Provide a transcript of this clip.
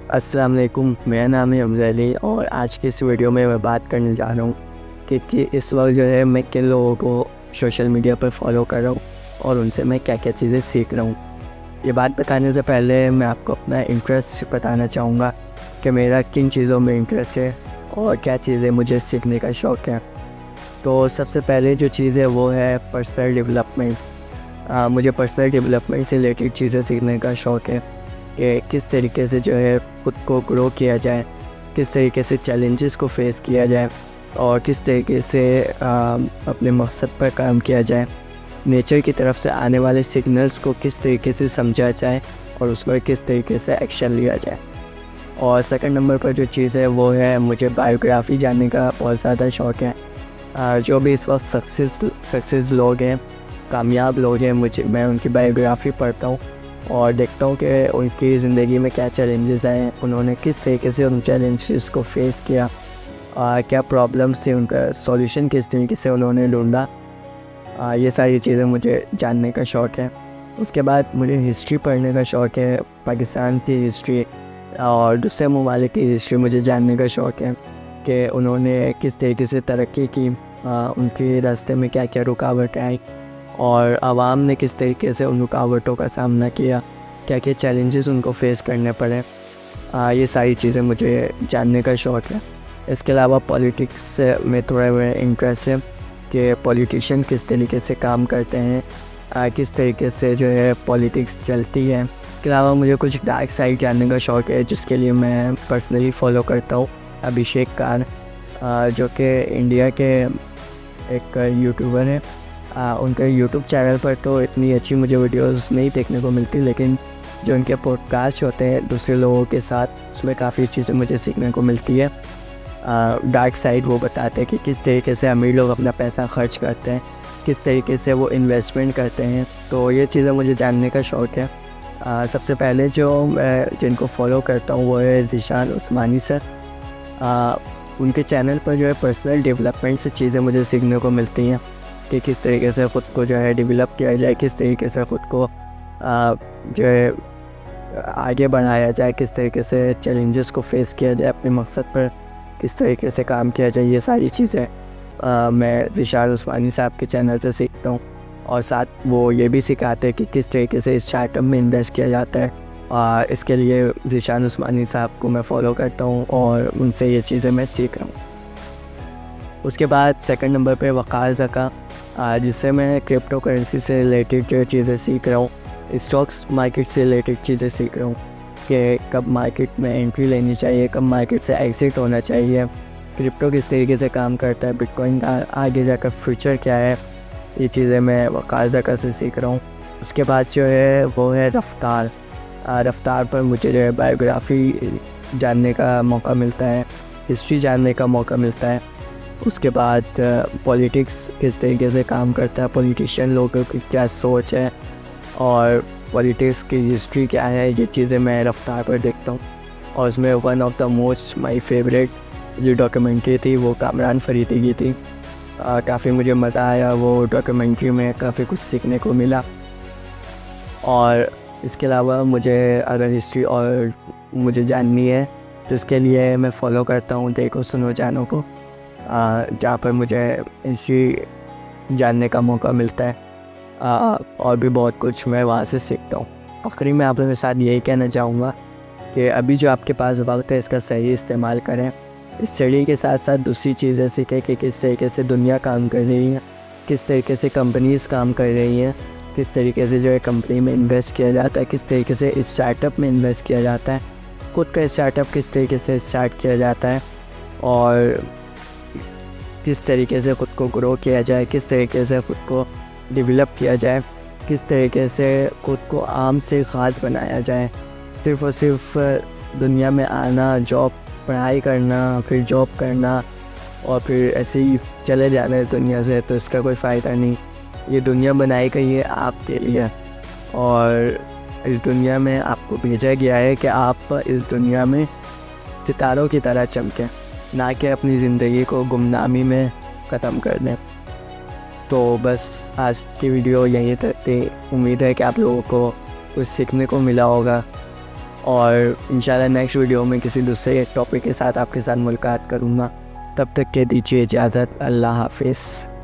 अस्सलाम वालेकुम, मेरा नाम है हमज़ा अली और आज की इस वीडियो में मैं बात करने जा रहा हूँ कि इस वक्त जो है मैं किन लोगों को सोशल मीडिया पर फॉलो कर रहा हूँ और उनसे मैं क्या क्या चीज़ें सीख रहा हूँ। ये बात बताने से पहले मैं आपको अपना इंटरेस्ट बताना चाहूँगा कि मेरा किन चीज़ों में इंटरेस्ट है और क्या चीज़ें मुझे सीखने का शौक़ है। तो सबसे पहले जो चीज़ है वो है पर्सनल डेवलपमेंट। मुझे पर्सनल डेवलपमेंट से रिलेटेड चीज़ें सीखने का शौक़ है कि किस तरीके से जो है ख़ुद को ग्रो किया जाए, किस तरीके से चैलेंजेस को फेस किया जाए और किस तरीके से अपने मकसद पर काम किया जाए। नेचर की तरफ से आने वाले सिग्नल्स को किस तरीके से समझा जाए और उस पर किस तरीके से एक्शन लिया जाए। और सेकंड नंबर पर जो चीज़ है वो है मुझे बायोग्राफ़ी जानने का बहुत ज़्यादा शौक़ है। जो भी इस वक्त सक्सेस लोग हैं, कामयाब लोग हैं, मैं उनकी बायोग्राफ़ी पढ़ता हूँ और देखता हूँ कि उनकी ज़िंदगी में क्या चैलेंजेस आए, उन्होंने किस तरीके से उन चैलेंजेस को फेस किया, क्या प्रॉब्लम्स थी, उनका सॉल्यूशन किस तरीके से उन्होंने ढूंढा। ये सारी चीज़ें मुझे जानने का शौक़ है। उसके बाद मुझे हिस्ट्री पढ़ने का शौक़ है, पाकिस्तान की हिस्ट्री और दूसरे ममालिक की हिस्ट्री मुझे जानने का शौक़ है कि उन्होंने किस तरीके से तरक्की की, उनके रास्ते में क्या क्या रुकावटें आई और आवाम ने किस तरीके से उन रुकावटों का सामना किया, क्या क्या चैलेंजेस उनको फेस करने पड़े। ये सारी चीज़ें मुझे जानने का शौक़ है। इसके अलावा पॉलिटिक्स में थोड़ा इंटरेस्ट है कि पॉलिटिशियन किस तरीके से काम करते हैं, किस तरीके से जो है पॉलिटिक्स चलती है। इसके अलावा मुझे कुछ डार्क साइड जानने का शौक़ है जिसके लिए मैं पर्सनली फ़ॉलो करता हूँ अभिषेक कार, जो कि इंडिया के एक यूट्यूबर है। उनके यूट्यूब चैनल पर तो इतनी अच्छी मुझे वीडियोस नहीं देखने को मिलती, लेकिन जो उनके पॉडकास्ट होते हैं दूसरे लोगों के साथ, उसमें काफ़ी चीज़ें मुझे सीखने को मिलती है। डार्क साइड वो बताते हैं कि किस तरीके से अमीर लोग अपना पैसा खर्च करते हैं, किस तरीके से वो इन्वेस्टमेंट करते हैं। तो ये चीज़ें मुझे जानने का शौक़ है। सबसे पहले जो मैं जिनको फॉलो करता हूँ वो है ज़ीशान उस्मानी सर। उनके चैनल पर जो है पर्सनल डेवलपमेंट से चीज़ें मुझे सीखने को मिलती हैं कि किस तरीके से ख़ुद को जो है डेवलप किया जाए, किस तरीके से ख़ुद को जो है आगे बढ़ाया जाए, किस तरीके से चैलेंजेस को फेस किया जाए, अपने मकसद पर किस तरीके से काम किया जाए। ये सारी चीज़ें मैं ज़ीशान उस्मानी साहब के चैनल से सीखता हूँ और साथ वो ये भी सिखाते हैं कि किस तरीके से इस स्टार्टअप में इन्वेस्ट किया जाता है। इसके लिए ज़ीशान उस्मानी साहब को मैं फ़ॉलो करता हूँ और उनसे ये चीज़ें मैं सीख रहा हूँ। उसके बाद सेकंड नंबर पे वक़ार ज़का, जिससे मैं क्रिप्टो करेंसी से रिलेटेड जो चीज़ें सीख रहा हूँ, स्टॉक्स मार्केट से रिलेटेड चीज़ें सीख रहा हूँ कि कब मार्केट में एंट्री लेनी चाहिए, कब मार्केट से एग्ज़िट होना चाहिए, क्रिप्टो किस तरीके से काम करता है, बिटकॉइन का आगे जाकर फ्यूचर क्या है। ये चीज़ें मैं वक़ार ज़का से सीख रहा हूँ। उसके बाद जो है वो है रफ्तार। रफ्तार पर मुझे जो है बायोग्राफ़ी जानने का मौका मिलता है, हिस्ट्री जानने का मौका मिलता है। उसके बाद पॉलिटिक्स किस तरीके से काम करता है, पॉलिटिशियन लोगों की क्या सोच है और पॉलिटिक्स की हिस्ट्री क्या है, ये चीज़ें मैं रफ्तार पर देखता हूँ। और उसमें one of the most my favourite जो डॉक्यूमेंट्री थी वो कामरान फरीदी की थी। काफ़ी मुझे मज़ा आया वो डॉक्यूमेंट्री में, काफ़ी कुछ सीखने को मिला। और इसके अलावा मुझे अगर हिस्ट्री और मुझे जाननी है तो इसके लिए मैं फ़ॉलो करता हूँ देखो सुनो जानो को, जहाँ पर मुझे हिस्ट्री जानने का मौका मिलता है और भी बहुत कुछ मैं वहाँ से सीखता हूँ। आखिरी में आप लोगों के साथ यही कहना चाहूँगा कि अभी जो आपके पास वक्त है इसका सही इस्तेमाल करें। इस स्टडी के साथ साथ दूसरी चीज़ें सीखें कि किस तरीके से दुनिया काम कर रही है, किस तरीके से कंपनीज़ काम कर रही हैं, किस तरीके से जो है कंपनी में इन्वेस्ट किया जाता है, किस तरीके से इस स्टार्टअप में इन्वेस्ट किया जाता है, खुद का स्टार्टअप किस तरीके से स्टार्ट किया जाता है और किस तरीके से ख़ुद को ग्रो किया जाए, किस तरीके से ख़ुद को डेवलप किया जाए, किस तरीके से ख़ुद को आम से ख़ास बनाया जाए। सिर्फ़ और सिर्फ दुनिया में आना, जॉब पढ़ाई करना, फिर जॉब करना और फिर ऐसे ही चले जाना है दुनिया से, तो इसका कोई फ़ायदा नहीं। ये दुनिया बनाई गई है आपके लिए और इस दुनिया में आपको भेजा गया है कि आप इस दुनिया में सितारों की तरह चमकें, ना कि अपनी ज़िंदगी को गुमनामी में ख़त्म कर दें। तो बस आज की वीडियो यहीं तक थी। उम्मीद है कि आप लोगों को कुछ सीखने को मिला होगा। और इंशाल्लाह नेक्स्ट वीडियो में किसी दूसरे टॉपिक के साथ आपके साथ मुलाकात करूँगा। तब तक के दीजिए इजाज़त। अल्लाह हाफिज़।